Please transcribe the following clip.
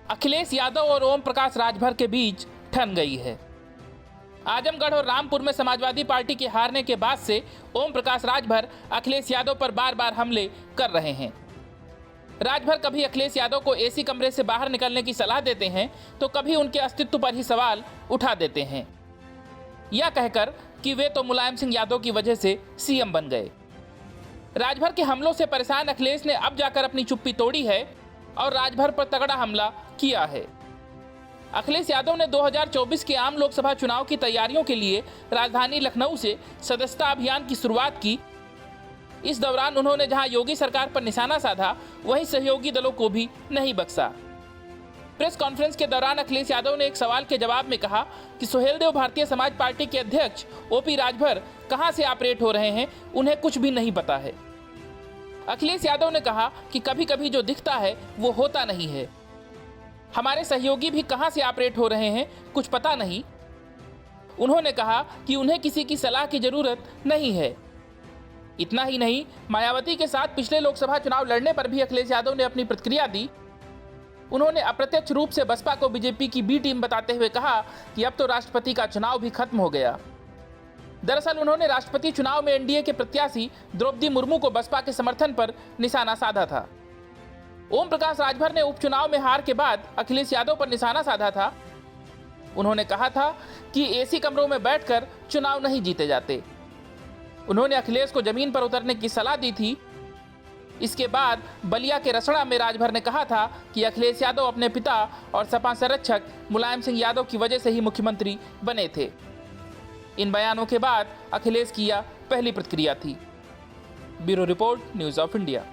अखिलेश यादव और ओम प्रकाश राजभर के बीच ठन गई है। आजमगढ़ और रामपुर में समाजवादी पार्टी के हारने के बाद से ओम प्रकाश राजभर अखिलेश यादव पर बार बार हमले कर रहे हैं। राजभर कभी अखिलेश यादव को एसी कमरे से बाहर निकलने की सलाह देते हैं तो कभी उनके अस्तित्व पर ही सवाल उठा देते हैं, यह कहकर कि वे तो मुलायम सिंह यादव की वजह से सीएम बन गए। राजभर के हमलों से परेशान अखिलेश ने अब जाकर अपनी चुप्पी तोड़ी है और राजभर पर तगड़ा हमला किया है। अखिलेश यादव ने 2024 के आम लोकसभा चुनाव की तैयारियों के लिए राजधानी लखनऊ से सदस्यता अभियान की शुरुआत की। इस दौरान उन्होंने जहां योगी सरकार पर निशाना साधा, वहीं सहयोगी दलों को भी नहीं बख्शा। प्रेस कॉन्फ्रेंस के दौरान अखिलेश यादव ने एक सवाल के जवाब में कहा कि सुहेलदेव भारतीय समाज पार्टी के अध्यक्ष ओपी राजभर कहां से ऑपरेट हो रहे हैं, उन्हें कुछ भी नहीं पता है। अखिलेश यादव ने कहा कि कभी कभी जो दिखता है वो होता नहीं है। हमारे सहयोगी भी कहां से ऑपरेट हो रहे हैं, कुछ पता नहीं। उन्होंने कहा कि उन्हें किसी की सलाह की जरूरत नहीं है। इतना ही नहीं, मायावती के साथ पिछले लोकसभा चुनाव लड़ने पर भी अखिलेश यादव ने अपनी प्रतिक्रिया दी। उन्होंने अप्रत्यक्ष रूप से बसपा को बीजेपी की बी टीम बताते हुए कहा कि अब तो राष्ट्रपति का चुनाव भी खत्म हो गया। दरअसल उन्होंने राष्ट्रपति चुनाव में एनडीए के प्रत्याशी द्रौपदी मुर्मू को बसपा के समर्थन पर निशाना साधा था। ओम प्रकाश राजभर ने उपचुनाव में हार के बाद अखिलेश यादव पर निशाना साधा था। उन्होंने कहा था कि एसी कमरों में बैठकर चुनाव नहीं जीते जाते। उन्होंने अखिलेश को जमीन पर उतरने की सलाह दी थी। इसके बाद बलिया के रसड़ा में राजभर ने कहा था कि अखिलेश यादव अपने पिता और सपा संरक्षक मुलायम सिंह यादव की वजह से ही मुख्यमंत्री बने थे। इन बयानों के बाद अखिलेश की यह पहली प्रतिक्रिया थी। Bureau report, news of India.